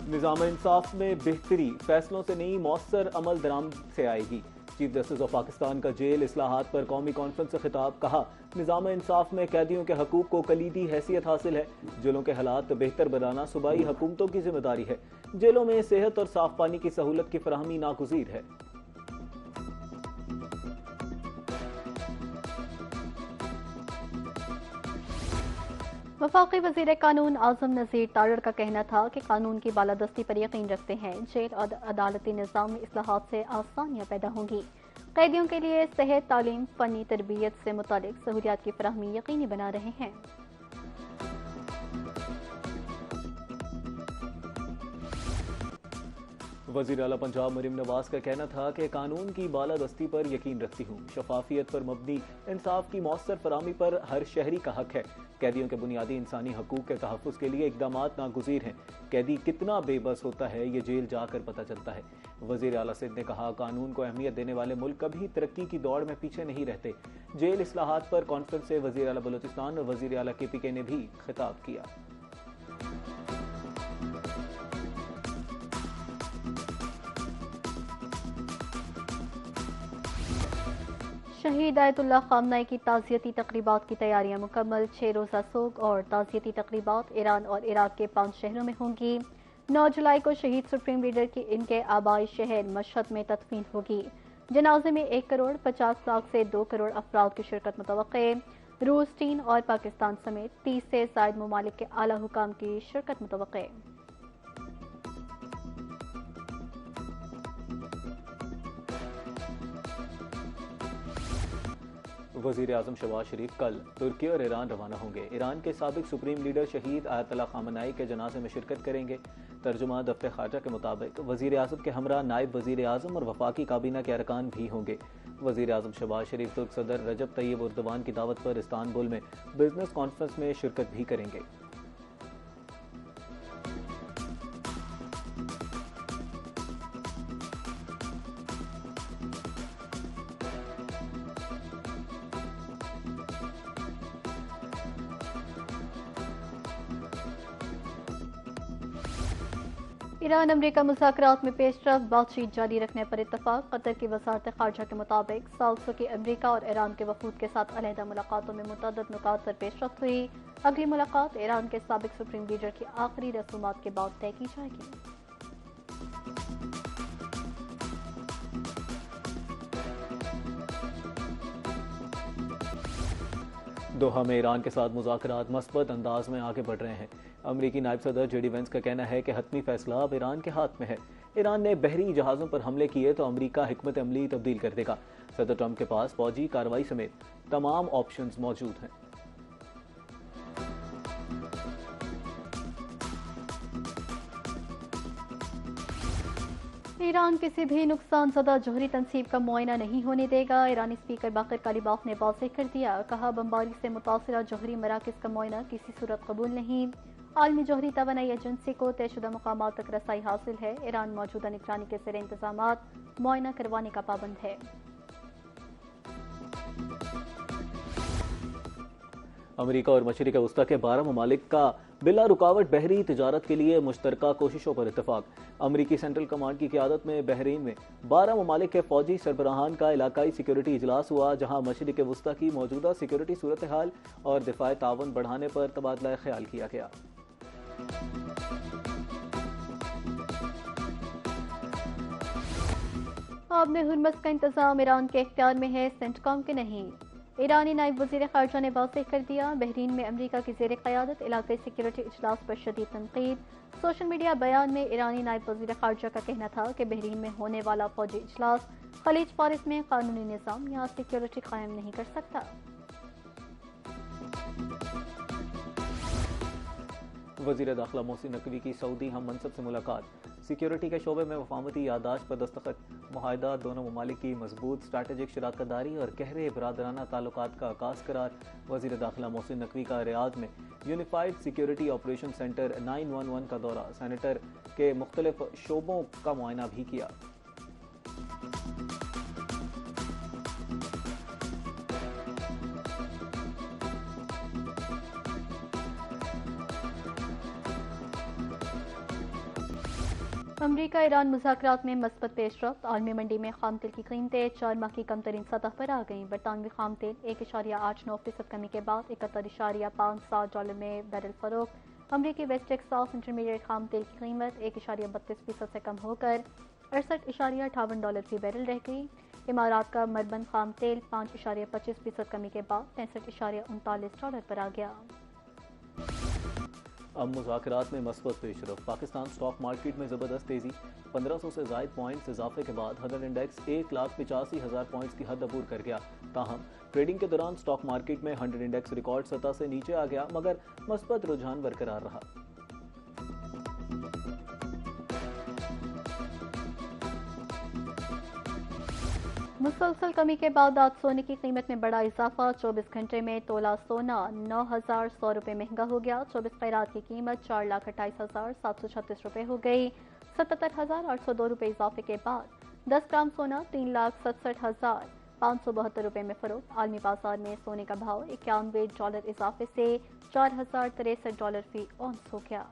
निज़ाम इंसाफ में बेहतरी, फैसलों से नहीं मौसर अमल दरामद से आएगी। चीफ जस्टिस ऑफ पाकिस्तान का जेल इस्लाहात पर कौमी कॉन्फ्रेंस से खिताब। कहा, निज़ाम इंसाफ में कैदियों के हकूक को कलीदी हैसियत हासिल है। जेलों के हालात बेहतर बनाना सूबाई हुकूमतों की जिम्मेदारी है। जेलों में सेहत और साफ पानी की सहूलत की फराहमी नागुज़ीर है। वफाकी वज़ीर कानून आज़म नज़ीर तारड़ का कहना था कि कानून की बालादस्ती पर यकीन रखते हैं। जेल और अदालती निज़ाम में इस्लाहात से आसानियाँ पैदा होंगी। कैदियों के लिए सेहत, तालीम, फ़नी तरबियत से मुतालिक सहूलियात की फराहमी यकीनी बना रहे हैं। वज़ीर आला पंजाब मरीम नवाज का कहना था कि कानून की बालादस्ती पर यकीन रखती हूँ। शफाफियत पर मबनी इंसाफ की मौसर फराहमी पर हर शहरी का हक है। कैदियों के बुनियादी इंसानी हकूक के तहफ़्फ़ुज़ के लिए इक़दाम नागुज़ीर हैं। कैदी कितना बेबस होता है ये जेल जाकर पता चलता है। वज़ीर आला सिंध ने कहा, कानून को अहमियत देने वाले मुल्क कभी तरक्की की दौड़ में पीछे नहीं रहते। जेल इस्लाहात पर कॉन्फ्रेंस से वज़ीर आला बलूचिस्तान और वज़ीर आला KPK ने भी खिताब किया। शहीद आयतुल्लाह खामनाई की ताज़ियती तकरीबात की तैयारियां मुकम्मल। 6 रोज़ा सोग और ताज़ियती तकरीबात ईरान और इराक के 5 शहरों में होंगी। 9 जुलाई को शहीद सुप्रीम लीडर की इनके आबाई शहर मशहद में तदफीन होगी। जनाजे में 1 करोड़ 50 लाख से 2 करोड़ अफराद की शिरकत मुतवक्के। रूस, चीन और पाकिस्तान समेत 30 से ज़ायद ममालिक के आला हुकाम की शिरकत मुतवक्के। वज़ीर आज़म शहबाज शरीफ कल तुर्की और ईरान रवाना होंगे। ईरान के साबिक सुप्रीम लीडर शहीद आयतुल्लाह खामनाई के जनाजे में शिरकत करेंगे। तर्जुमा दफ्तर खारजा के मुताबिक वज़ीर आज़म के हमरा नायब वज़ीर आज़म और वफाकी काबीना के अरकान भी होंगे। वज़ीर आज़म शहबाज शरीफ तुर्क सदर रजब तैयब उर्दवान की दावत पर इस्तानबुल में बिजनेस कॉन्फ्रेंस में शिरकत भी करेंगे। ईरान अमरीका मुज़ाकरात में पेशरफ, बातचीत जारी रखने पर इत्तफाक। कतर की वज़ारत ख़ारजा के मुताबिक सालसों की अमरीका और ईरान के वफूद के साथ अलहदा मुलाकातों में मुतअद्दिद नुकात पर पेशरफ हुई। अगली मुलाकात ईरान के साबिक सुप्रीम लीडर की आखिरी रसूमात के बाद तय की जाएगी। दोहा में ईरान के साथ मुज़ाकरात मस्बत अंदाज में आगे बढ़ रहे हैं। अमरीकी नायब सदर JD वेंस का कहना है कि हतमी फैसला अब ईरान के हाथ में है। ईरान ने बहरी जहाज़ों पर हमले किए तो अमरीका हिकमत अमली तब्दील कर देगा। सदर ट्रंप के पास फौजी कार्रवाई समेत तमाम ऑप्शंस मौजूद हैं। ईरान किसी भी नुकसानज़दा जौहरी तनसीब का मुआयना नहीं होने देगा। ईरानी स्पीकर बाकर कालिबाफ ने वाज़ेह कर दिया। कहा, बमबारी से मुतासिरा जौहरी मराकज़ का मुआयना किसी सूरत कबूल नहीं। आलमी जौहरी तवानाई एजेंसी को तयशुदा मकामात तक रसाई हासिल है। ईरान मौजूदा निगरानी के ज़ेर इंतज़ामात मुआयना करवाने का पाबंद है। अमरीका और मशरिक़ वस्ता के 12 ममालिक का बिला रुकावट बहरी तिजारत के लिए मुश्तरका कोशिशों पर इत्तफाक। अमरीकी सेंट्रल कमांड की क़यादत में बहरीन में 12 ममालिक के फौजी सरबराहान का इलाकाई सिक्योरिटी इजलास हुआ, जहां मशरिक़ वस्ता की मौजूदा सिक्योरिटी सूरत हाल और दिफाई तावन बढ़ाने पर तबादला ख्याल किया गया। आबने हुर्मस का इंतजाम ईरान के इख्तियार में है, सेंटकॉम के नहीं। ईरानी नायब वज़ीर ख़ारजा ने वाज़ेह कर दिया। बहरीन में अमरीका की ज़ेर क़यादत इलाक़ाई सिक्योरिटी इजलास पर शदीद तनक़ीद। सोशल मीडिया बयान में ईरानी नायब वज़ीर ख़ारजा का कहना था कि बहरीन में होने वाला फौजी इजलास खलीज फारिस में कानूनी निज़ाम या सिक्योरिटी कायम नहीं कर सकता। वज़ीर दाखिला मोहसिन नकवी की सऊदी हम मनसब से मुलाकात। सिक्योरिटी के शोबे में वफामती यादाश्त पर दस्तखत। मुआहिदा दोनों ममालिक की मजबूत स्ट्रैटेजिक शराकतदारी और गहरे बरादराना ताल्लुकात का आगाज़ करार। वज़ीर दाखिला मोहसिन नकवी का रियाद में यूनिफाइड सिक्योरिटी ऑपरेशन सेंटर 911 का दौरा। सेनेटर के मुख्तलिफ शोबों का मुआयना भी किया। अमरीका ईरान मुज़ाकरात में मस्बत पेशरफ्त। आलमी मंडी में खाम तेल की कीमतें 4 माह की कम तरीन सतह पर आ गईं। बरतानवी खाम तेल 1.89% कमी के बाद $71.57 में बैरल फरोख्त। अमरीकी वेस्ट टेक्सास इंटरमीडिएट खाम तेल की कीमत 1.32% से कम होकर $68.58 फी बैरल रह गई। इमारात का मरबन खाम तेल 5.25% कमी के बाद $63.39 पर आ गया। अब मुज़ाकरात में मस्बत पेशरफ। पाकिस्तान स्टॉक मार्केट में ज़बरदस्त तेज़ी। 1500 से ज़ायद पॉइंट्स इजाफे के बाद हदर इंडेक्स 1,85,000 पॉइंट्स की हद अबूर कर गया। ताहम ट्रेडिंग के दौरान स्टॉक मार्केट में 100 इंडेक्स रिकॉर्ड सतह से नीचे आ गया, मगर मस्बत रुझान बरकरार रहा। मुसलसल कमी के बाद आज सोने की कीमत में बड़ा इजाफा। 24 घंटे में तोला सोना 9,100 रुपये महंगा हो गया। 24 कैरात की कीमत 4,28,736 रुपये हो गई। 77,802 रुपये इजाफे के बाद 10 ग्राम सोना 3,67,572 रुपये में फरोख्त। आलमी बाजार में सोने का भाव $91 इजाफे से $4,063 फी औंस हो गया।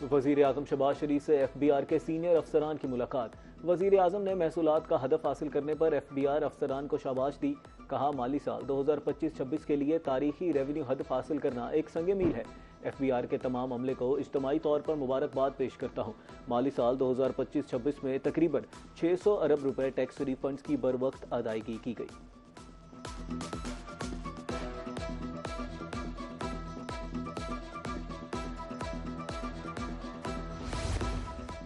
वज़ीर आज़म शहबाज शरीफ से FBR के सीनियर अफसरान की मुलाकात। वज़ीर आज़म ने महसूलात का हदफ हासिल करने पर FBR अफसरान को शाबाश दी। कहा, माली साल 2025-26 के लिए तारीखी रेवेन्यू हदफ हासिल करना एक संगे मील है। FBR के तमाम अमले को इज्तमाही तौर पर मुबारकबाद पेश करता हूँ। माली साल 2025-26 में तकरीबन 600 अरब रुपए टैक्स रिफंड्स की बर वक्त अदायगी की गई।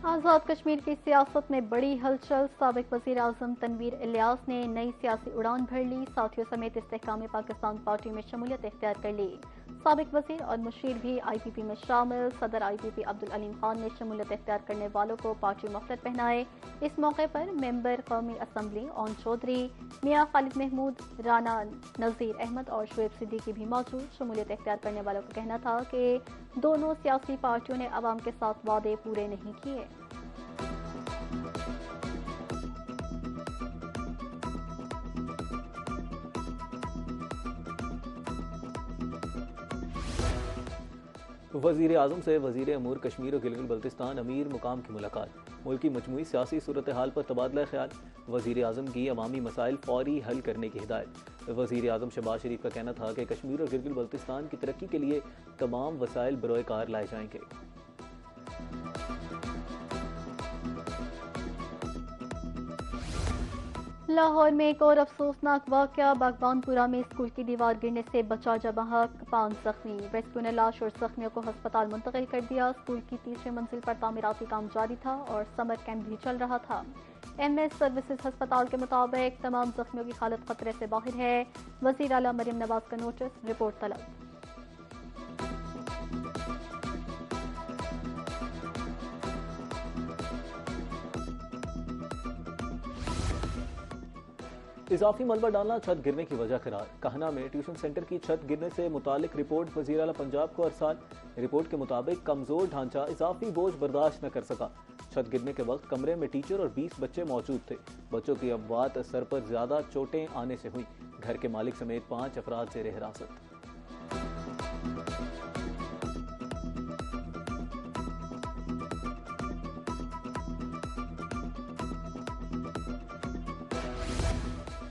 आज़ाद कश्मीर की सियासत में बड़ी हलचल। साबिक वज़ीर आज़म तनवीर इलियास ने नई सियासी उड़ान भर ली। साथियों समेत इस्तेहकाम पाकिस्तान पार्टी में शमूलियत इख्तियार कर ली। साबिक वज़ीर और मुशीर भी IPP में शामिल। सदर IPP अब्दुल अलीम खान ने शमूलियत इख्तियार करने वालों को पार्टी मोहलत पहनाए। इस मौके पर मेंबर कौमी असम्बली ओन चौधरी, मियाँ खालिद महमूद, राना नज़ीर अहमद और शुएब सिद्दीकी भी मौजूद। शमूलियत इख्तियार करने वालों का कहना था कि दोनों सियासी पार्टियों ने अवाम के साथ वादे पूरे नहीं किए। वज़ीर आज़म से वज़ीर अमूर कश्मीर और गिलगित बल्तिस्तान अमीर मुकाम की मुलाकात। मुल्क की मजमूई सियासी सूरत हाल पर तबादला ख्याल। वज़ीर आज़म की अवामी मसाइल फौरी हल करने की हिदायत। वज़ीर आज़म शहबाज शरीफ का कहना था कि कश्मीर और गिलगित बल्तिस्तान की तरक्की के लिए तमाम वसाइल बरोए कार लाए जाएंगे। लाहौर में एक और अफसोसनाक वाकया। बागबानपुरा में स्कूल की दीवार गिरने से बचा जबहक, 5 जख्मी। रेस्क्यू ने लाश और जख्मियों को अस्पताल मुंतकिल कर दिया। स्कूल की 3री मंजिल पर तामीराती काम जारी था और समर कैंप भी चल रहा था। MS सर्विसेज अस्पताल के मुताबिक तमाम जख्मियों की हालत खतरे से बाहर है। वज़ीर आला मरियम नवाज का नोटिस, रिपोर्ट तलब। इजाफी मलबा डालना छत गिरने की वजह करार। कहना में ट्यूशन सेंटर की छत गिरने से मुतालिक रिपोर्ट वज़ीर आला पंजाब को अरसाल। रिपोर्ट के मुताबिक कमजोर ढांचा इजाफी बोझ बर्दाश्त न कर सका। छत गिरने के वक्त कमरे में टीचर और 20 बच्चे मौजूद थे। बच्चों की अमवात सर पर ज्यादा चोटें आने से हुई। घर के मालिक समेत 5 अफराद ज़ेरे हिरासत।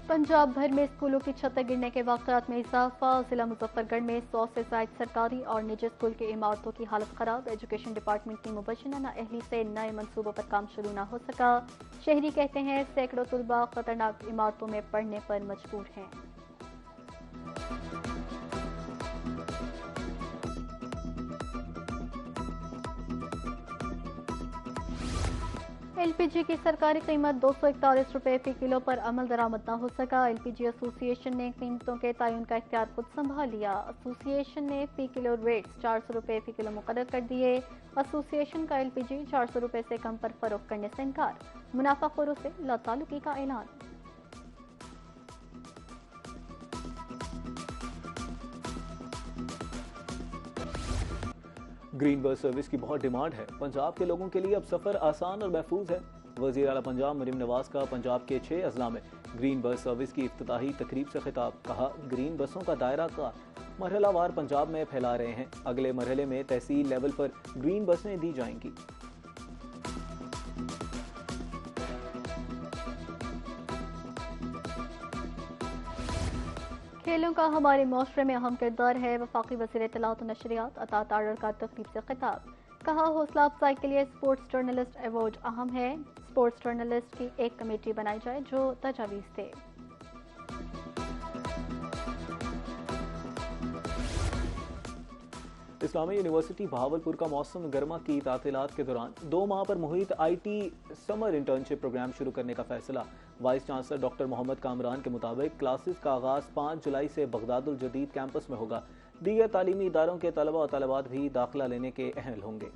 पंजाब भर में स्कूलों की छतें गिरने के वाक़यात में इजाफा। जिला मुजफ्फरगढ़ में 100 से ज़ायद सरकारी और निजी स्कूल की इमारतों की हालत खराब। एजुकेशन डिपार्टमेंट की मुबैना नाअहली से नए मनसूबों पर काम शुरू न हो सका। शहरी कहते हैं सैकड़ों तुलबा खतरनाक इमारतों में पढ़ने पर मजबूर हैं। LPG की सरकारी कीमत 241 रुपये फी किलो पर अमल दरामद न हो सका। LPG एसोसिएशन ने कीमतों के तयन का इख्तियार खुद संभाल लिया। एसोसिएशन ने फी किलो रेट्स 400 रुपये फी किलो मुकर्रर कर दिए। एसोसिएशन का LPG 400 रुपये से कम पर फरोख्त करने से इनकार। मुनाफाखोरों से लातालुकी का ऐलान। ग्रीन बस सर्विस की बहुत डिमांड है। पंजाब के लोगों के लिए अब सफर आसान और महफूज है। वज़ीर आला पंजाब मरियम नवाज का पंजाब के 6 अजला में ग्रीन बस सर्विस की इफ्तिताही तकरीब से खिताब। कहा, ग्रीन बसों का दायरा का मरहलावार पंजाब में फैला रहे हैं। अगले मरहले में तहसील लेवल पर ग्रीन बसें दी जाएंगी। खेलों का हमारे माशरे में अहम किरदार है। वफाकी वज़ीर इत्तलात और नशरियात अता तारड़ का तकरीब से खिताब। कहा, हौसला अफजाई के लिए स्पोर्ट्स जर्नलिस्ट अवार्ड अहम है। स्पोर्ट्स जर्नलिस्ट की एक कमेटी बनाई जाए जो तजावीज़ दे। इस्लामी यूनिवर्सिटी बहावलपुर का मौसम गर्मा की तातीलात के दौरान 2 माह पर मुहित IT समर इंटर्नशिप प्रोग्राम शुरू करने का फैसला। Vice chancellor doctor Mohammad Kamran के मुताबिक क्लासेस का आगाज 5 जुलाई से बगदादुल जदीद कैंपस में होगा। दीगर तालीमी इदारों के तलबा और तलबात भी दाखिला लेने के अहल होंगे।